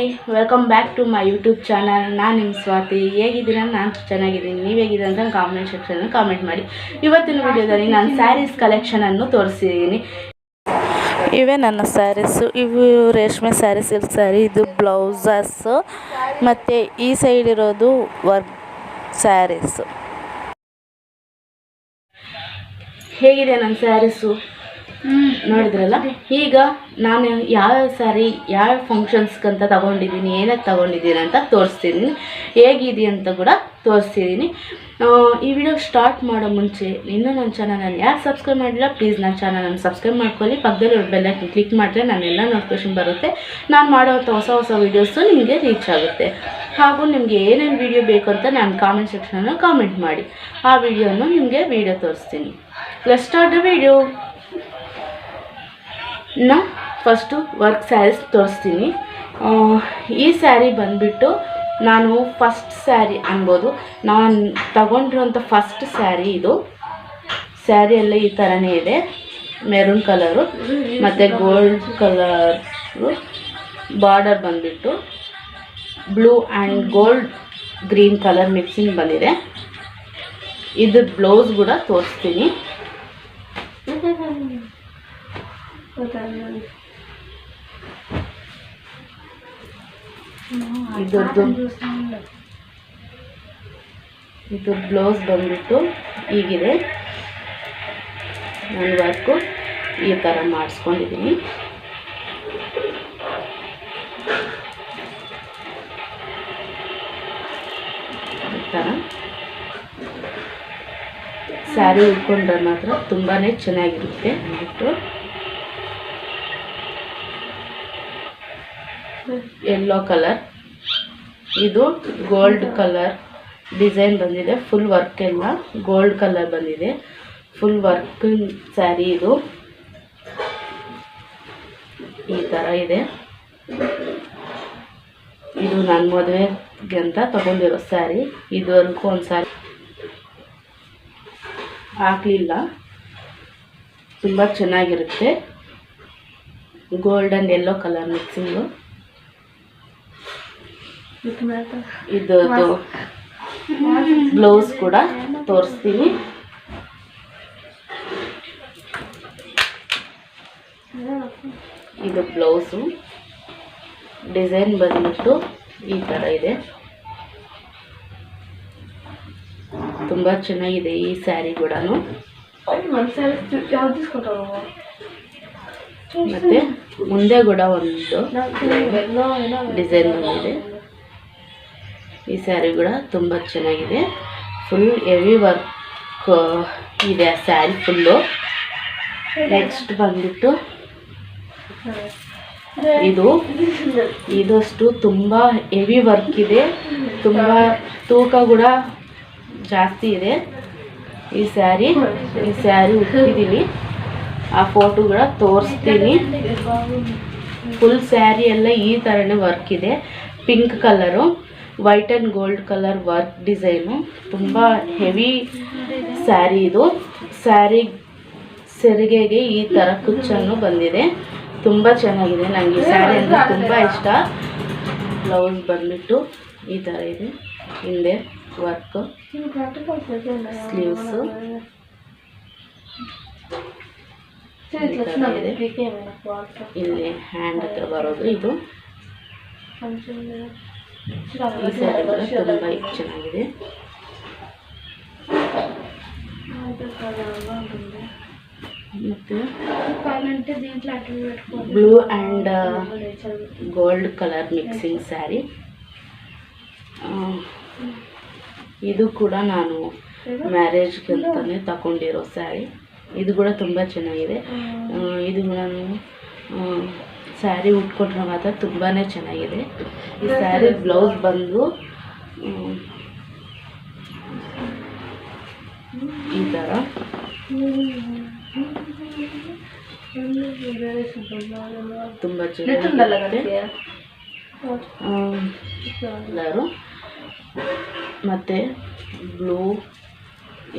Hi, welcome back to my YouTube channel. ನಾನು ನಿಮ್ಮ ಸ್ವಾತಿ. ಹೇಗಿದ್ದೀರಾ? ನಾನು ಚೆನ್ನಾಗಿದ್ದೀನಿ. ನೀವು ಹೇಗಿದ್ದೀರ ಅಂತ ಕಾಮೆಂಟ್ ಸೆಕ್ಷನಲ್ಲಿ ಕಾಮೆಂಟ್ ಮಾಡಿ. ಇವತ್ತಿನ ವಿಡಿಯೋದಲ್ಲಿ ನಾನು ಸ್ಯಾರೀಸ್ ಕಲೆಕ್ಷನನ್ನು ತೋರಿಸಿದ್ದೀನಿ. ಇವೇ ನನ್ನ ಸ್ಯಾರೀಸು. ಇವು ರೇಷ್ಮೆ ಸ್ಯಾರಿ, ಸಿಲ್ಕ್ ಸ್ಯಾರಿ. ಇದು ಬ್ಲೌಸಸ್ಸು ಮತ್ತು ಈ ಸೈಡ್ ಇರೋದು ವರ್ಕ್ ಸ್ಯಾರೀಸು. ಹೇಗಿದೆ ನನ್ನ ಸ್ಯಾರೀಸು ನೋಡಿದ್ರಲ್ಲ. ಈಗ ನಾನು ಯಾವ ಸ್ಯಾರಿ ಯಾವ ಫಂಕ್ಷನ್ಸ್ಗಂತ ತೊಗೊಂಡಿದ್ದೀನಿ, ಏನಕ್ಕೆ ತೊಗೊಂಡಿದ್ದೀನಿ ಅಂತ ತೋರಿಸ್ತಿದ್ದೀನಿ. ಹೇಗಿದೆ ಅಂತ ಕೂಡ ತೋರಿಸ್ತಿದ್ದೀನಿ. ಈ ವಿಡಿಯೋ ಸ್ಟಾರ್ಟ್ ಮಾಡೋ ಮುಂಚೆ ಇನ್ನೂ ನನ್ನ ಚಾನಲನ್ನು ಯಾರು ಸಬ್ಸ್ಕ್ರೈಬ್ ಮಾಡಿಲ್ಲ, ಪ್ಲೀಸ್ ನನ್ನ ಚಾನಲನ್ನು ಸಬ್ಸ್ಕ್ರೈಬ್ ಮಾಡ್ಕೊಳ್ಳಿ. ಪಕ್ಕದಲ್ಲಿ ಬೆಲ್ಲೈಕನ್ ಕ್ಲಿಕ್ ಮಾಡಿದ್ರೆ ನಾನೆಲ್ಲ ನೋಟಿಫಿಕೇಷನ್ ಬರುತ್ತೆ. ನಾನು ಮಾಡೋವಂಥ ಹೊಸ ಹೊಸ ವೀಡಿಯೋಸು ನಿಮಗೆ ರೀಚ್ ಆಗುತ್ತೆ. ಹಾಗೂ ನಿಮಗೆ ಏನೇನು ವೀಡಿಯೋ ಬೇಕು ಅಂತ ನಾನು ಕಾಮೆಂಟ್ ಸೆಕ್ಷನಲ್ಲಿ ಕಾಮೆಂಟ್ ಮಾಡಿ. ಆ ವಿಡಿಯೋನು ನಿಮಗೆ ವಿಡಿಯೋ ತೋರಿಸ್ತೀನಿ. Let's start the video. First work sarees ತೋರಿಸ್ತೀನಿ. ಈ ಸ್ಯಾರಿ ಬಂದುಬಿಟ್ಟು ನಾನು ಫಸ್ಟ್ ಸ್ಯಾರಿ ಅನ್ಬೋದು. ನಾನು ತಗೊಂಡಿರೋಂಥ ಫಸ್ಟ್ ಸ್ಯಾರಿ ಇದು. ಸ್ಯಾರಿ ಎಲ್ಲ ಈ ಥರನೇ ಇದೆ. ಮೆರೂನ್ ಕಲರು ಮತ್ತು ಗೋಲ್ಡ್ ಕಲರು. ಬಾರ್ಡರ್ ಬಂದುಬಿಟ್ಟು blue and gold green colour mixing ಬಂದಿದೆ. ಇದು ಬ್ಲೌಸ್ ಕೂಡ ತೋರಿಸ್ತೀನಿ. ಇದು ಬ್ಲೌಸ್ ಬಂದ್ಬಿಟ್ಟು ಹೀಗಿದೆ. ನಾನು ವರ್ಕು ಈ ಥರ ಮಾಡಿಸ್ಕೊಂಡಿದ್ದೀನಿ. ಈ ಥರ ಸ್ಯಾರಿ ಉಟ್ಕೊಂಡ್ರೆ ಮಾತ್ರ ತುಂಬಾ ಚೆನ್ನಾಗಿರುತ್ತೆ ಅಂದ್ಬಿಟ್ಟು. ಯೆಲ್ಲೋ ಕಲರ್, ಇದು ಗೋಲ್ಡ್ ಕಲರ್ ಡಿಸೈನ್ ಬಂದಿದೆ. ಫುಲ್ ವರ್ಕ್ ಎಲ್ಲ ಗೋಲ್ಡ್ ಕಲರ್ ಬಂದಿದೆ. ಫುಲ್ ವರ್ಕ್ ಸ್ಯಾರಿ ಇದು ಈ ಥರ ಇದೆ. ಇದು ನನ್ನ ಮದುವೆಗೆ ಅಂತ ತಗೊಂಡಿರೋ ಸ್ಯಾರಿ. ಇದುವರೆಗೂ ಒಂದು ಸ್ಯಾರಿ ಹಾಕಲಿಲ್ಲ. ತುಂಬ ಚೆನ್ನಾಗಿರುತ್ತೆ. Gold and yellow colour mixing. ಇದರದ್ದು ಬ್ಲೌಸ್ ಕೂಡ ತೋರಿಸ್ತೀನಿ. ಇದು ಬ್ಲೌಸು ಡಿಸೈನ್ ಬಂದ್ಬಿಟ್ಟು ಈ ಥರ ಇದೆ. ತುಂಬ ಚೆನ್ನಾಗಿದೆ ಈ ಸ್ಯಾರಿ ಕೂಡ. ಮತ್ತು ಮುಂದೆ ಕೂಡ ಒಂದು ಡಿಸೈನ್ ಬಂದಿದೆ. ಈ ಸ್ಯಾರಿ ಕೂಡ ತುಂಬ ಚೆನ್ನಾಗಿದೆ. ಫುಲ್ ಹೆವಿ ವರ್ಕ್ ಇದೆ ಸ್ಯಾರಿ ಫುಲ್ಲು. ನೆಕ್ಸ್ಟ್ ಬಂದ್ಬಿಟ್ಟು ಇದಷ್ಟು ತುಂಬ ಹೆವಿ ವರ್ಕ್ ಇದೆ. ತುಂಬ ತೂಕ ಕೂಡ ಜಾಸ್ತಿ ಇದೆ ಈ ಸ್ಯಾರಿ ಉಟ್ಟಿದ್ದೀನಿ. ಆ ಫೋಟೋ ಕೂಡ ತೋರಿಸ್ತೀನಿ. ಫುಲ್ ಸ್ಯಾರಿ ಎಲ್ಲ ಈ ಥರನೇ ವರ್ಕ್ ಇದೆ. Pink colour, white and gold colour work design. ತುಂಬ ಹೆವಿ ಸ್ಯಾರಿ ಇದು. ಸ್ಯಾರಿ ಸೆರಿಗೆಗೆ ಈ ಥರ ಕುಚ್ಚನ್ನು ಬಂದಿದೆ. ತುಂಬ ಚೆನ್ನಾಗಿದೆ. ನನಗೆ ಈ ಸ್ಯಾರಿ ಅಂದರೆ ತುಂಬ ಇಷ್ಟ. ಬ್ಲೌಸ್ ಬಂದುಬಿಟ್ಟು ಈ ಥರ ಇದೆ. ಹಿಂದೆ ವರ್ಕು, ಸ್ಲೀವ್ಸು ಇಲ್ಲಿ ಹ್ಯಾಂಡ್ ಹತ್ರ ಬರೋದು ಇದು. ಈ ಸ್ಯಾರಿ ಕೂಡ ತುಂಬ ಚೆನ್ನಾಗಿದೆ. ಮತ್ತು blue and gold colour mixing sari. ಇದು ಕೂಡ ನಾನು ಮ್ಯಾರೇಜ್ಗೆ ಅಂತಲೇ ತಗೊಂಡಿರೋ ಸ್ಯಾರಿ. ಇದು ಕೂಡ ತುಂಬ ಚೆನ್ನಾಗಿದೆ. ಇದು ನಾನು ಸ್ಯಾರಿ ಉಟ್ಕೊಂಡ್ರೆ ಮಾತ್ರ ತುಂಬಾ ಚೆನ್ನಾಗಿದೆ. ಈ ಸ್ಯಾರಿ ಬ್ಲೌಸ್ ಬಂದು ಈ ಥರ ತುಂಬ ಚೆನ್ನಾಗಿದೆ ಕಲರು. ಮತ್ತು ಬ್ಲೂ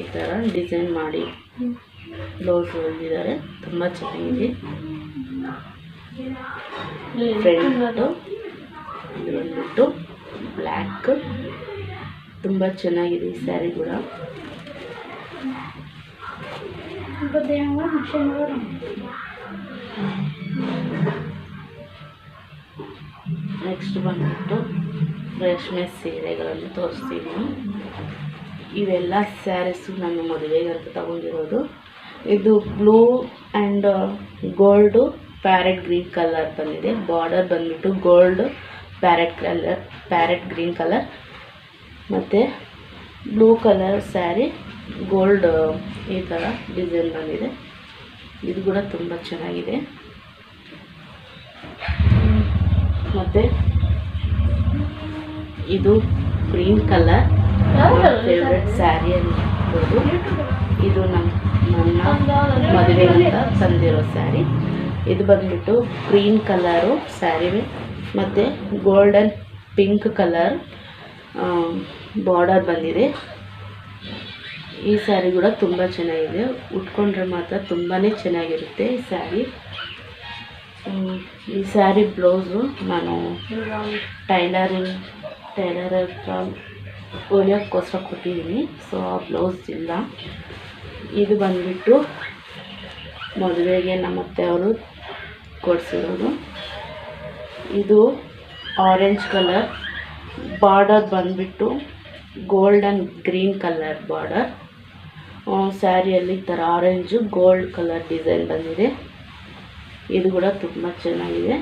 ಈ ಥರ ಡಿಸೈನ್ ಮಾಡಿ ಬ್ಲೌಸ್ ಹೊಲಿದಿದ್ದಾರೆ. ತುಂಬ ಚೆನ್ನಾಗಿದೆ. ಫ್ರಂಟು ಇದು ಬಂದ್ಬಿಟ್ಟು ಬ್ಲ್ಯಾಕ್, ತುಂಬ ಚೆನ್ನಾಗಿದೆ ಈ ಸ್ಯಾರಿ ಕೂಡ. ನೆಕ್ಸ್ಟ್ ಬಂದ್ಬಿಟ್ಟು ರೇಷ್ಮೆ ಸೀರೆಗಳನ್ನು ತೋರಿಸ್ತೀನಿ. ಇವೆಲ್ಲ ಸ್ಯಾರೀಸು ನಾನು ಮದುವೆಗೆ ಅಂತ ತಗೊಂಡಿರೋದು. ಇದು blue and gold parrot green colour ಬಂದಿದೆ. ಬಾರ್ಡರ್ ಬಂದ್ಬಿಟ್ಟು ಗೋಲ್ಡ್ ಪ್ಯಾರೆಟ್ ಗ್ರೀನ್ ಕಲರ್ ಮತ್ತು ಬ್ಲೂ ಕಲರ್ ಸ್ಯಾರಿ ಗೋಲ್ಡ್ ಈ ಥರ ಡಿಸೈನ್ ಬಂದಿದೆ. ಇದು ಕೂಡ ತುಂಬ ಚೆನ್ನಾಗಿದೆ. ಮತ್ತು ಇದು ಗ್ರೀನ್ ಕಲರ್ ಫೇವ್ರೆಟ್ ಸ್ಯಾರಿ ಅನ್ಬೋದು. ಇದು ನನ್ನ ಮದುವೆಗೆ ಅಂತ ತಂದಿರೋ ಸ್ಯಾರಿ. ಇದು ಬಂದ್ಬಿಟ್ಟು ಗ್ರೀನ್ ಕಲರು ಸ್ಯಾರಿ ಮತ್ತು ಗೋಲ್ಡನ್ ಪಿಂಕ್ ಕಲರ್ ಬಾರ್ಡರ್ ಬಂದಿದೆ. ಈ ಸ್ಯಾರಿ ಕೂಡ ತುಂಬ ಚೆನ್ನಾಗಿದೆ. ಉಟ್ಕೊಂಡ್ರೆ ಮಾತ್ರ ತುಂಬಾ ಚೆನ್ನಾಗಿರುತ್ತೆ ಈ ಸ್ಯಾರಿ. ಈ ಸ್ಯಾರಿ ಬ್ಲೌಸು ನಾನು ಟೈಲರ್ ಹತ್ರ ಹೊಲಿಯೋಕ್ಕೋಸ್ಕರ ಕೊಟ್ಟಿದ್ದೀನಿ. ಸೊ ಆ ಬ್ಲೌಸ್ ಇಲ್ಲ. ಇದು ಬಂದ್ಬಿಟ್ಟು ಮದುವೆಗೆ ನಮ್ಮ ಅತ್ತೆಯವರು ಕೊಡಿಸಿರೋದು. ಇದು ಆರೆಂಜ್ ಕಲರ್ ಬಾರ್ಡರ್ ಬಂದ್ಬಿಟ್ಟು ಗೋಲ್ಡನ್ ಗ್ರೀನ್ ಕಲರ್ ಬಾರ್ಡರ್. ಸ್ಯಾರಿಯಲ್ಲಿ ಈ ಥರ ಆರೆಂಜು ಗೋಲ್ಡ್ ಕಲರ್ ಡಿಸೈನ್ ಬಂದಿದೆ. ಇದು ಕೂಡ ತುಂಬ ಚೆನ್ನಾಗಿದೆ.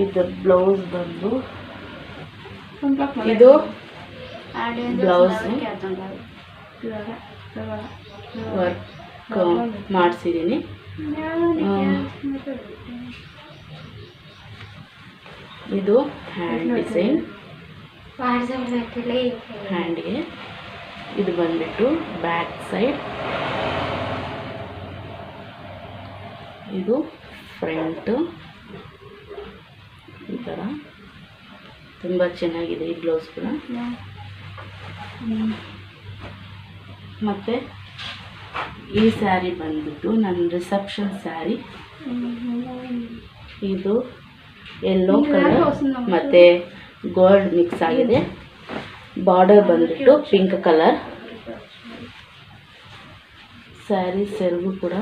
ಇದು ಬ್ಲೌಸ್ ಬಂದು ಇದು ಬ್ಲೌಸ್ ವರ್ಕ್ ಮಾಡಿಸಿದ್ದೀನಿ. ಇದು ಹ್ಯಾಂಡ್ ಡಿಸೈನ್ ಹ್ಯಾಂಡ್ಗೆ. ಇದು ಬಂದ್ಬಿಟ್ಟು ಬ್ಯಾಕ್ ಸೈಡ್, ಇದು ಫ್ರಂಟು. ಈ ಥರ ತುಂಬ ಚೆನ್ನಾಗಿದೆ ಈ ಬ್ಲೌಸ್ ಕೂಡ. ಮತ್ತು ಈ ಸ್ಯಾರಿ ಬಂದ್ಬಿಟ್ಟು ನನ್ನ ರಿಸೆಪ್ಷನ್ ಸ್ಯಾರಿ. ಇದು ಯೆಲ್ಲೋ ಕಲರ್ ಮತ್ತು ಗೋಲ್ಡ್ ಮಿಕ್ಸ್ ಆಗಿದೆ. ಬಾರ್ಡರ್ ಬಂದ್ಬಿಟ್ಟು ಪಿಂಕ್ ಕಲರ್. ಸ್ಯಾರಿ ಸೆರಗು ಕೂಡ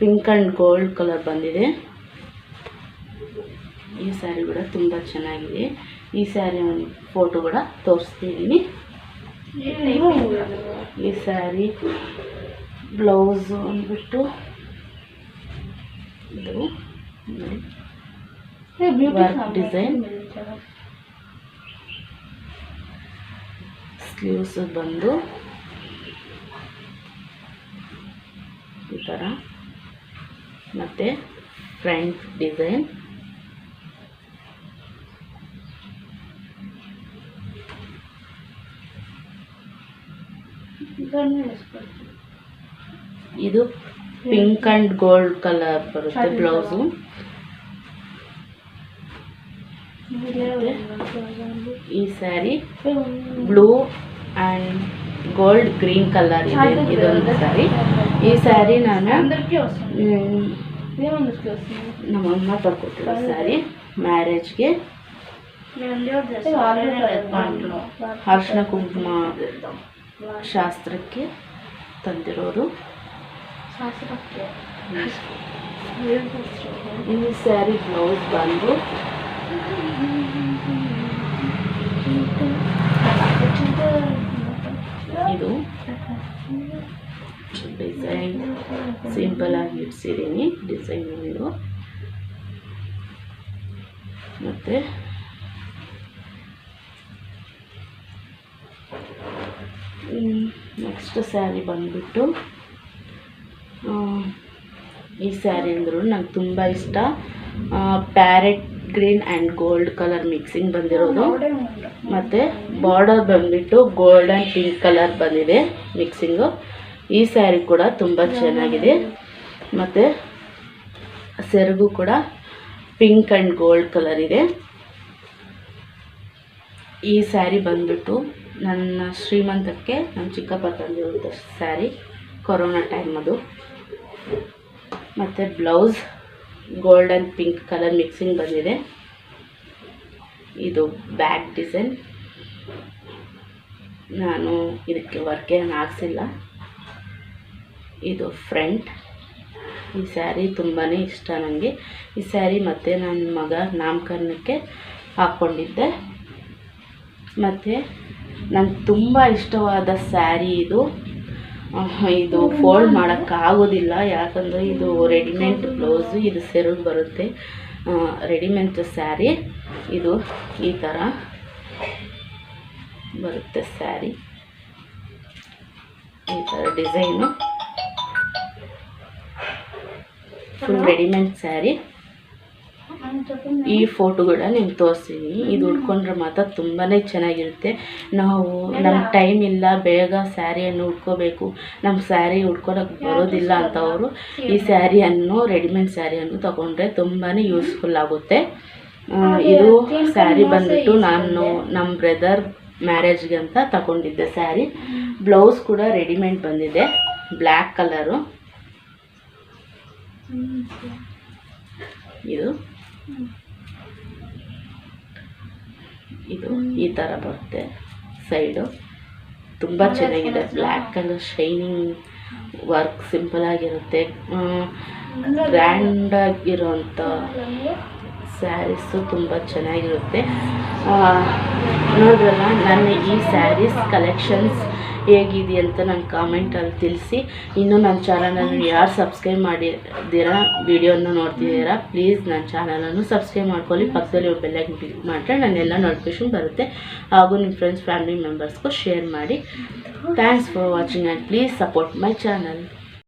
ಪಿಂಕ್ ಆ್ಯಂಡ್ ಗೋಲ್ಡ್ ಕಲರ್ ಬಂದಿದೆ. ಈ ಸ್ಯಾರಿ ಕೂಡ ತುಂಬ ಚೆನ್ನಾಗಿದೆ. ಈ ಸ್ಯಾರಿ ಒಂದು ಫೋಟೋ ಕೂಡ ತೋರಿಸ್ತಿದ್ದೀನಿ. ಈ ಸ್ಯಾರಿ ಬ್ಲೌಸು ಅಂದ್ಬಿಟ್ಟು ಇದು ವರ್ಕ್ ಡಿಸೈನ್. ಸ್ಲೀವ್ಸ್ ಬಂದು ಈ ಥರ ಮತ್ತು ಫ್ರಂಟ್ ಡಿಸೈನ್. ಇದು ಪಿಂಕ್ ಆ್ಯಂಡ್ ಗೋಲ್ಡ್ ಕಲರ್ ಬರುತ್ತೆ ಬ್ಲೌಸು. ಈ sari blue and gold green colour ಇದೆ. ಇದೊಂದು ಸ್ಯಾರಿ. ಈ ಸ್ಯಾರಿ ನಾನು ನಮ್ಮಮ್ಮ ತಗೊಟ್ಟಿರೋ ಸ್ಯಾರಿ ಮ್ಯಾರೇಜ್ಗೆ ಅರಿಶಿನ ಕುಂಕುಮ ಶಾಸ್ತ್ರಕ್ಕೆ ತಂದಿರೋದು. ಈ ಸ್ಯಾರಿ ಬ್ಲೌಸ್ ಬಂದು ಇದು ಡಿಸೈನ್ ಸಿಂಪಲ್ ಆಗಿ ಇಡ್ಸಿದ್ದೀನಿ ಡಿಸೈನ್ ಇದು. ಮತ್ತು ನೆಕ್ಸ್ಟ್ ಸ್ಯಾರಿ ಬಂದ್ಬಿಟ್ಟು ಈ ಸ್ಯಾರಿ ಅಂದರೂ ನಂಗೆ ತುಂಬ ಇಷ್ಟ. Parrot green and gold colour mixing ಬಂದಿರೋದು. ಮತ್ತು ಬಾರ್ಡರ್ ಬಂದ್ಬಿಟ್ಟು ಗೋಲ್ಡನ್ ಪಿಂಕ್ ಕಲರ್ ಬಂದಿದೆ ಮಿಕ್ಸಿಂಗು. ಈ ಸ್ಯಾರಿ ಕೂಡ ತುಂಬ ಚೆನ್ನಾಗಿದೆ. ಮತ್ತು ಸೆರಗು ಕೂಡ ಪಿಂಕ್ ಆ್ಯಂಡ್ ಗೋಲ್ಡ್ ಕಲರ್ ಇದೆ. ಈ ಸ್ಯಾರಿ ಬಂದ್ಬಿಟ್ಟು ನನ್ನ ಶ್ರೀಮಂತಕ್ಕೆ ನಮ್ಮ ಚಿಕ್ಕಪ್ಪ ತಂದಿರೋದು ಸ್ಯಾರಿ, ಕೊರೋನಾ ಟೈಮ್ ಅದು. ಮತ್ತು blouse golden pink colour mixing ಬಂದಿದೆ. ಇದು ಬ್ಯಾಕ್ ಡಿಸೈನ್. ನಾನು ಇದಕ್ಕೆ ವರ್ಕ್ ಏನು ಹಾಕ್ಸಿಲ್ಲ. ಇದು ಫ್ರಂಟ್. ಈ ಸ್ಯಾರಿ ತುಂಬಾ ಇಷ್ಟ ನನಗೆ. ಈ ಸ್ಯಾರಿ ಮತ್ತು ನನ್ನ ಮಗ ನಾಮಕರಣಕ್ಕೆ ಹಾಕ್ಕೊಂಡಿದ್ದೆ. ಮತ್ತು ನಂಗೆ ತುಂಬ ಇಷ್ಟವಾದ ಸ್ಯಾರಿ ಇದು. ಇದು ಫೋಲ್ಡ್ ಮಾಡೋಕ್ಕಾಗೋದಿಲ್ಲ, ಯಾಕಂದರೆ ಇದು ರೆಡಿಮೇಡ್ ಬ್ಲೌಸು. ಇದು ಸೆರಗು ಬರುತ್ತೆ. ರೆಡಿಮೇಡ್ ಸ್ಯಾರಿ. ಇದು ಈ ಥರ ಬರುತ್ತೆ ಸ್ಯಾರಿ. ಈ ಥರ ಡಿಸೈನು ಫುಲ್ ರೆಡಿಮೇಡ್ ಸ್ಯಾರಿ. ಈ ಫೋಟೋಗಳ ನಿಮ್ಗೆ ತೋರಿಸ್ತೀನಿ. ಇದು ಉಟ್ಕೊಂಡ್ರೆ ಮಾತ್ರ ತುಂಬಾ ಚೆನ್ನಾಗಿರುತ್ತೆ. ನಾವು ನಮ್ಮ ಟೈಮ್ ಇಲ್ಲ, ಬೇಗ ಸ್ಯಾರಿಯನ್ನು ಉಟ್ಕೋಬೇಕು, ನಮ್ಮ ಸ್ಯಾರಿ ಉಟ್ಕೊಳಕ್ಕೆ ಬರೋದಿಲ್ಲ ಅಂತವರು ಈ ಸ್ಯಾರಿಯನ್ನು, ರೆಡಿಮೇಡ್ ಸ್ಯಾರಿಯನ್ನು ತಗೊಂಡ್ರೆ ತುಂಬಾ ಯೂಸ್ಫುಲ್ ಆಗುತ್ತೆ. ಇದು ಸ್ಯಾರಿ ಬಂದ್ಬಿಟ್ಟು ನಾನು ನಮ್ಮ ಬ್ರದರ್ ಮ್ಯಾರೇಜ್ಗೆ ಅಂತ ತಗೊಂಡಿದ್ದೆ ಸ್ಯಾರಿ. ಬ್ಲೌಸ್ ಕೂಡ ರೆಡಿಮೇಡ್ ಬಂದಿದೆ, ಬ್ಲ್ಯಾಕ್ ಕಲರು. ಇದು ಈ ಥರ ಬರುತ್ತೆ ಸೈಡು. ತುಂಬ ಚೆನ್ನಾಗಿದೆ. Black colour shining work, simple ಆಗಿರುತ್ತೆ. ಗ್ರ್ಯಾಂಡಾಗಿರೋಂಥ ಸ್ಯಾರೀಸು ತುಂಬ ಚೆನ್ನಾಗಿರುತ್ತೆ. ನೋಡಿದ್ರಲ್ಲ, ನನ್ನ ಈ ಸ್ಯಾರೀಸ್ ಕಲೆಕ್ಷನ್ಸ್ ಹೇಗಿದೆ ಅಂತ ನಂಗೆ ಕಾಮೆಂಟಲ್ಲಿ ತಿಳಿಸಿ. ಇನ್ನೂ ನನ್ನ ಚಾನಲನ್ನು ಯಾರು ಸಬ್ಸ್ಕ್ರೈಬ್ ಮಾಡಿದ್ದೀರಾ, ವಿಡಿಯೋನ ನೋಡ್ತಿದ್ದೀರಾ, ಪ್ಲೀಸ್ ನನ್ನ ಚಾನಲನ್ನು ಸಬ್ಸ್ಕ್ರೈಬ್ ಮಾಡ್ಕೊಳ್ಳಿ. ಪಕ್ಕದಲ್ಲಿ ಬೆಲ್ಲೈಕನ್ ಕ್ಲಿಕ್ ಮಾಡಿದ್ರೆ ನನ್ನೆಲ್ಲ ನೋಟಿಫಿಕೇಷನ್ ಬರುತ್ತೆ. ಹಾಗೂ ನಿಮ್ಮ ಫ್ರೆಂಡ್ಸ್, ಫ್ಯಾಮಿಲಿ ಮೆಂಬರ್ಸ್ಗೂ ಶೇರ್ ಮಾಡಿ. Thanks for watching and please support my channel.